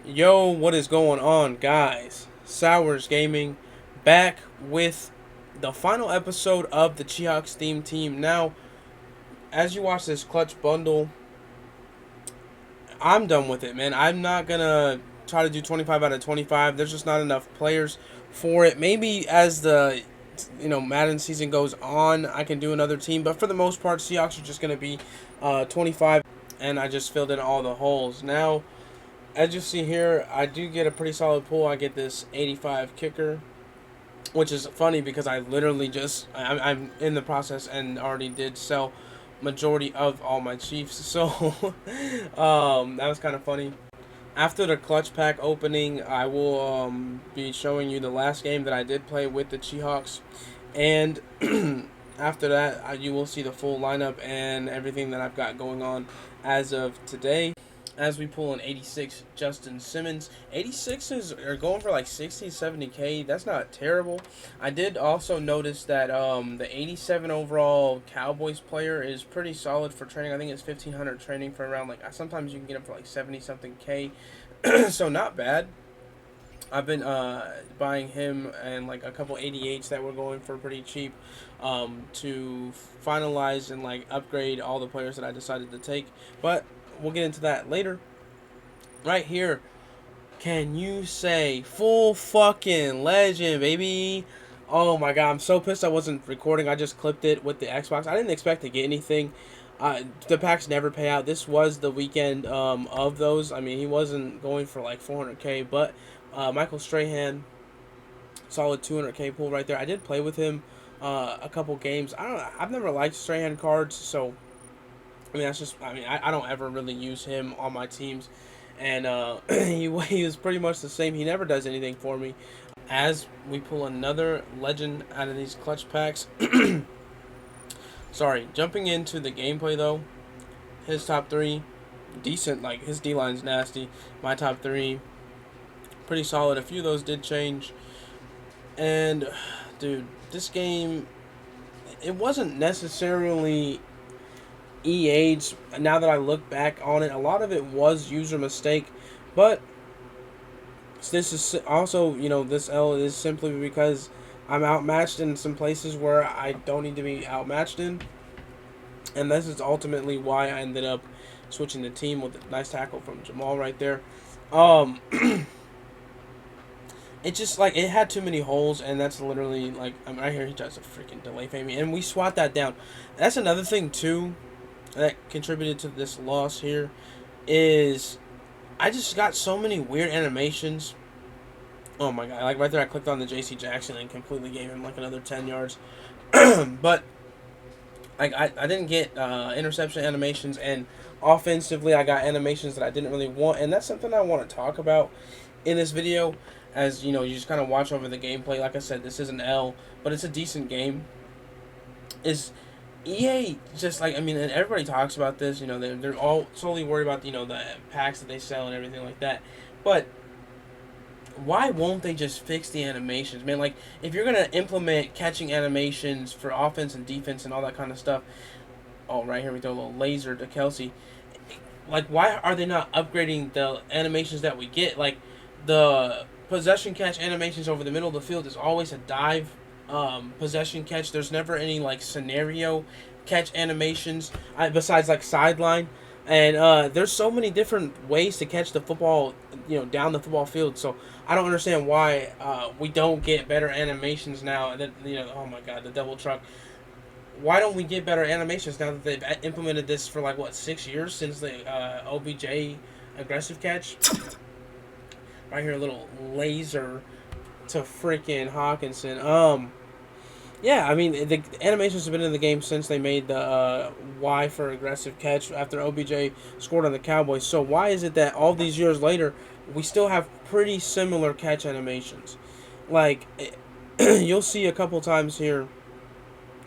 Yo, what is going on, guys? Sours Gaming back with the final episode of the ChieHawks theme team. Now, as you watch this clutch bundle, I'm done with it, man. I'm not gonna try to do 25 out of 25. There's just not enough players for it. Maybe as the Madden season goes on, I can do another team, but for the most part, Seahawks are just gonna be 25, and I just filled in all the holes. Now, as you see here, I do get a pretty solid pull. I get this 85 kicker, which is funny because I literally I'm in the process and already did sell majority of all my Chiefs. So that was kind of funny. After the clutch pack opening, I will be showing you the last game that I did play with the ChieHawks, and after that, you will see the full lineup and everything that I've got going on as of today. As we pull an 86 Justin Simmons. 86s are going for like 60, 70K. That's not terrible. I did also notice that the 87 overall Cowboys player is pretty solid for training. I think it's 1,500 training for around like, sometimes you can get him for like 70 something K. So not bad. I've been buying him and like a couple 88s that were going for pretty cheap to finalize and like upgrade all the players that I decided to take. But we'll get into that later. Right here, can you say full fucking legend, baby? Oh my god, I'm so pissed I wasn't recording. I just clipped it with the Xbox. I didn't expect to get anything. The packs never pay out. This was the weekend of those. I mean, he wasn't going for like 400K, but Michael Strahan, solid 200K pull right there. I did play with him a couple games. I've never liked Strahan cards, so I mean, that's just. I mean, I don't ever really use him on my teams, and he was pretty much the same. He never does anything for me. As we pull another legend out of these clutch packs. Sorry, jumping into the gameplay though. His top three, decent. Like his D line's nasty. My top three, pretty solid. A few of those did change, and dude, this game, it wasn't necessarily EA's. Now that I look back on it, a lot of it was user mistake, but this is also, this L is simply because I'm outmatched in some places where I don't need to be outmatched in, and this is ultimately why I ended up switching the team with a nice tackle from Jamal right there. It just, like, it had too many holes, and that's literally, like, I'm right here, he tries to freaking delay fade me, and we swat that down. That's another thing, too, that contributed to this loss here, is I just got so many weird animations. Oh my god, like right there I clicked on the JC Jackson and completely gave him like another 10 yards. But like I didn't get interception animations, and offensively I got animations that I didn't really want, and that's something I want to talk about in this video. As you just kind of watch over the gameplay. Like I said, this is an L, but it's a decent game. Is EA just like, I mean, and everybody talks about this, they're all solely worried about, the packs that they sell and everything like that. But why won't they just fix the animations, man? Like, if you're going to implement catching animations for offense and defense and all that kind of stuff, oh, right here we throw a little laser to Kelsey. Like, why are they not upgrading the animations that we get? Like, the possession catch animations over the middle of the field is always a dive possession catch. There's never any like scenario catch animations besides like sideline, and there's so many different ways to catch the football, down the football field. So I don't understand why we don't get better animations now. And then, oh my god, the double truck. Why don't we get better animations now that they've implemented this for like what, 6 years since the OBJ aggressive catch? Right here, a little laser to freaking Hawkinson. Yeah, I mean, the animations have been in the game since they made the Y for aggressive catch after OBJ scored on the Cowboys. So why is it that all these years later, we still have pretty similar catch animations? Like, you'll see a couple times here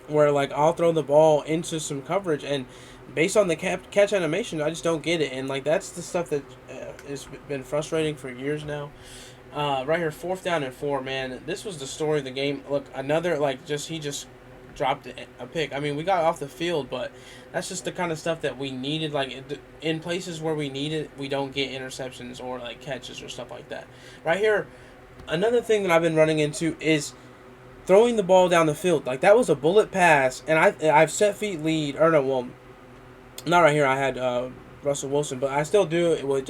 where, like, I'll throw the ball into some coverage, and based on the catch animation, I just don't get it. And, like, that's the stuff that has been frustrating for years now. Right here, 4th down and 4, man. This was the story of the game. Look, another, like, he just dropped a pick. I mean, we got off the field, but that's just the kind of stuff that we needed. Like in places where we need it, we don't get interceptions or like catches or stuff like that. Right here, another thing that I've been running into is throwing the ball down the field. Like that was a bullet pass, and I've set feet lead. Or no, well, not right here. I had Russell Wilson, but I still do it with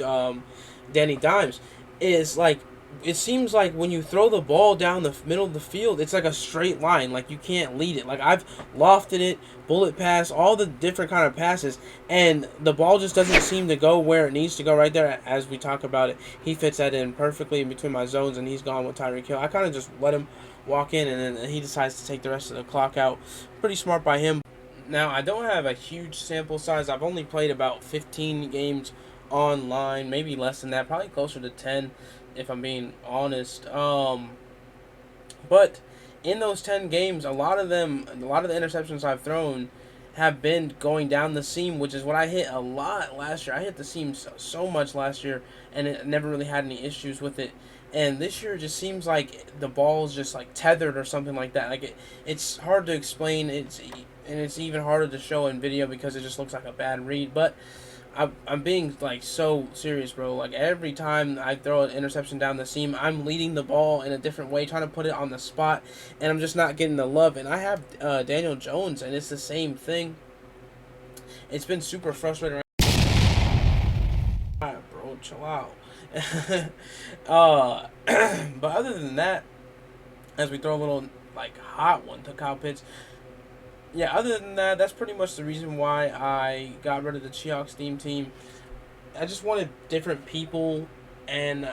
Danny Dimes. Is like it seems like when you throw the ball down the middle of the field, it's like a straight line. Like you can't lead it. Like I've lofted it, bullet pass, all the different kind of passes, and the ball just doesn't seem to go where it needs to go. Right there, as we talk about it, he fits that in perfectly in between my zones, and he's gone with Tyreek Hill. I kind of just let him walk in, and then he decides to take the rest of the clock out. Pretty smart by him. Now, I don't have a huge sample size. I've only played about 15 games online, maybe less than that, probably closer to 10 if I'm being honest. But in those 10 games, a lot of the interceptions I've thrown have been going down the seam, which is what I hit a lot last year. I hit the seam so much last year, and it never really had any issues with it. And this year, it just seems like the ball's just like tethered or something like that. Like it's hard to explain. It's even harder to show in video because it just looks like a bad read. But I'm being like so serious, bro. Like every time I throw an interception down the seam, I'm leading the ball in a different way, trying to put it on the spot, and I'm just not getting the love. And I have Daniel Jones, and it's the same thing. It's been super frustrating. Alright, bro, chill out. But other than that, as we throw a little like hot one to Kyle Pitts. Yeah, other than that, that's pretty much the reason why I got rid of the ChieHawks team. I just wanted different people, and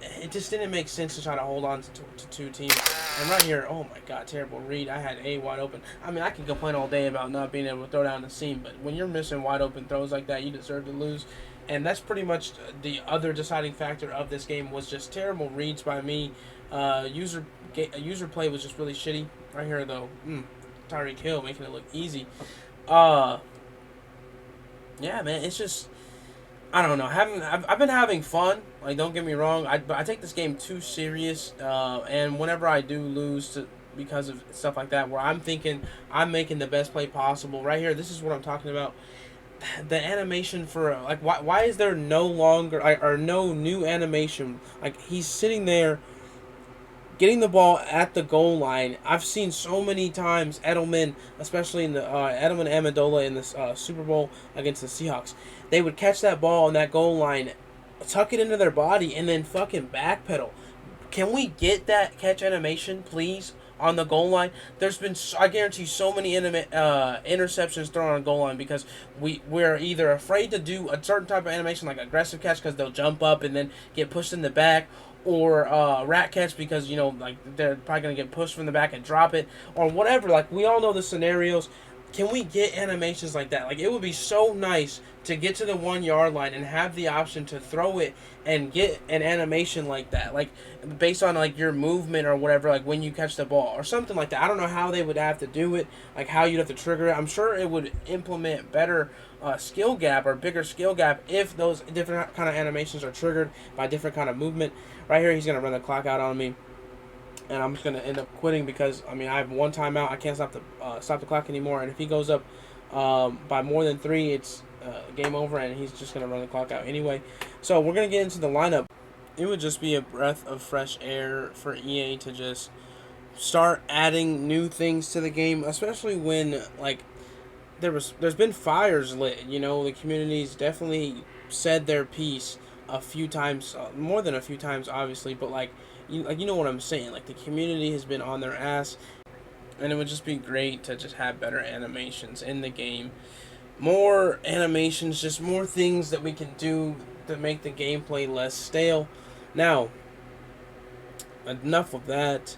it just didn't make sense to try to hold on to two teams. And right here, oh my god, terrible read. I had A wide open. I mean, I can complain all day about not being able to throw down the seam, but when you're missing wide open throws like that, you deserve to lose. And that's pretty much the other deciding factor of this game was just terrible reads by me. User play was just really shitty. Right here, though. Tyreek Hill making it look easy. Yeah, man, it's just I don't know. I've been having fun. Like, don't get me wrong. I take this game too serious. And whenever I do lose because of stuff like that, where I'm thinking I'm making the best play possible. Right here, this is what I'm talking about. The animation for like why is there no longer or no new animation? Like he's sitting there getting the ball at the goal line. I've seen so many times Edelman, especially in the Edelman and Amendola in the Super Bowl against the Seahawks, they would catch that ball on that goal line, tuck it into their body, and then fucking backpedal. Can we get that catch animation, please, on the goal line? There's been, I guarantee, so many interceptions thrown on goal line because we're either afraid to do a certain type of animation, like aggressive catch, because they'll jump up and then get pushed in the back, or rat catch because, you know, like they're probably going to get pushed from the back and drop it, or whatever. Like, we all know the scenarios. Can we get animations like that? Like, it would be so nice to get to the 1 yard line and have the option to throw it and get an animation like that, like based on like your movement or whatever, like when you catch the ball or something like that. I don't know how they would have to do it, like how you'd have to trigger it. I'm sure it would implement better skill gap or bigger skill gap if those different kind of animations are triggered by different kind of movement. Right here, he's gonna run the clock out on me, and I'm just gonna end up quitting because I mean I have one timeout. I can't stop the clock anymore, and if he goes up by more than 3, it's game over, and he's just gonna run the clock out anyway. So we're gonna get into the lineup. It would just be a breath of fresh air for EA to just start adding new things to the game, especially when like there's been fires lit. You know, the community's definitely said their piece a few times, more than a few times, obviously, but like you know what I'm saying. Like, the community has been on their ass, and it would just be great to just have better animations in the game. More animations, just more things that we can do to make the gameplay less stale. Now, enough of that.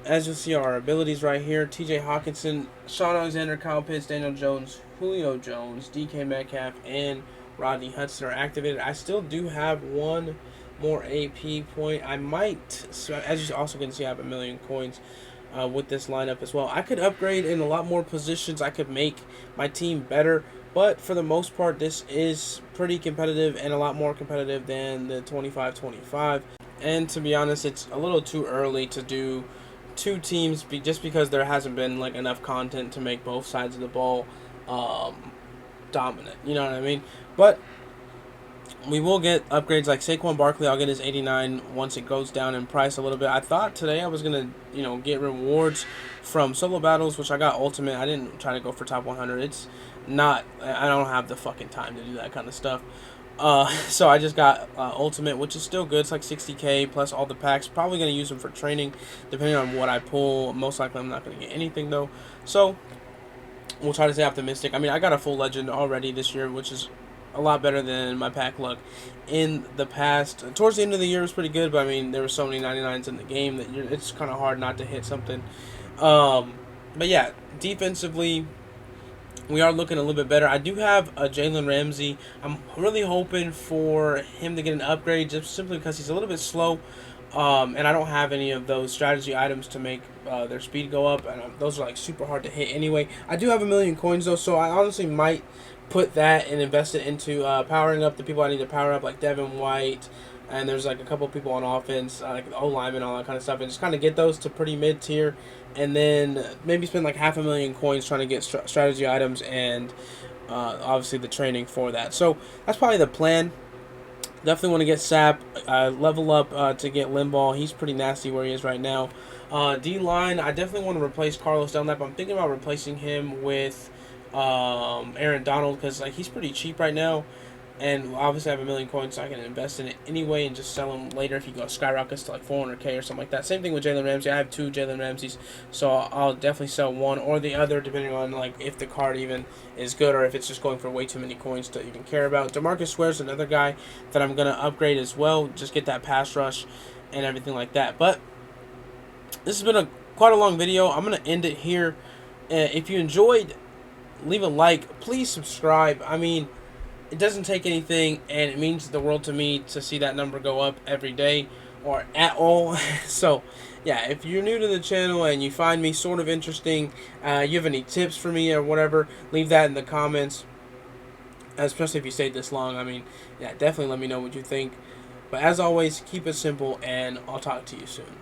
As you see, our abilities right here: T.J. Hawkinson, Sean Alexander, Kyle Pitts, Daniel Jones, Julio Jones, DK Metcalf, and Rodney Hudson are activated. I still do have one more AP point. I might, as you also can see, I have 1 million coins with this lineup as well. I could upgrade in a lot more positions. I could make my team better, but for the most part, this is pretty competitive and a lot more competitive than the 25-25. And to be honest, it's a little too early to do two teams just because there hasn't been like enough content to make both sides of the ball dominant. You know what I mean? But we will get upgrades like Saquon Barkley. I'll get his 89 once it goes down in price a little bit. I thought today I was gonna, get rewards from solo battles, which I got ultimate. I didn't try to go for top 100. It's not. I don't have the fucking time to do that kind of stuff. So I just got ultimate, which is still good. It's like 60k plus all the packs. Probably gonna use them for training, depending on what I pull. Most likely I'm not gonna get anything though. So we'll try to stay optimistic. I mean, I got a full legend already this year, which is a lot better than my pack luck in the past. Towards the end of the year, it was pretty good, but I mean, there were so many 99s in the game that it's kind of hard not to hit something. But yeah, defensively, we are looking a little bit better. I do have a Jalen Ramsey. I'm really hoping for him to get an upgrade just simply because he's a little bit slow. And I don't have any of those strategy items to make their speed go up, and those are like super hard to hit anyway. I do have 1,000,000 coins though, so I honestly might put that and invest it into powering up the people I need to power up, like Devin White, and there's like a couple people on offense, like O lineman, all that kind of stuff, and just kind of get those to pretty mid tier, and then maybe spend like 500,000 coins trying to get strategy items and obviously the training for that. So that's probably the plan. Definitely want to get Sap, level up to get Limbaugh. He's pretty nasty where he is right now. D-line, I definitely want to replace Carlos Dunlap. I'm thinking about replacing him with Aaron Donald because like he's pretty cheap right now. And obviously I have 1,000,000 coins, so I can invest in it anyway and just sell them later if he goes skyrockets to like 400k or something like that. Same thing with Jalen Ramsey. I have 2 Jalen Ramseys, so I'll definitely sell one or the other depending on like if the card even is good or if it's just going for way too many coins to even care about. DeMarcus Ware's another guy that I'm gonna upgrade as well. Just get that pass rush and everything like that. But this has been quite a long video. I'm gonna end it here. If you enjoyed, leave a like. Please subscribe. I mean, it doesn't take anything, and it means the world to me to see that number go up every day or at all. So, yeah, if you're new to the channel and you find me sort of interesting, you have any tips for me or whatever, leave that in the comments, especially if you stayed this long. I mean, yeah, definitely let me know what you think. But as always, keep it simple, and I'll talk to you soon.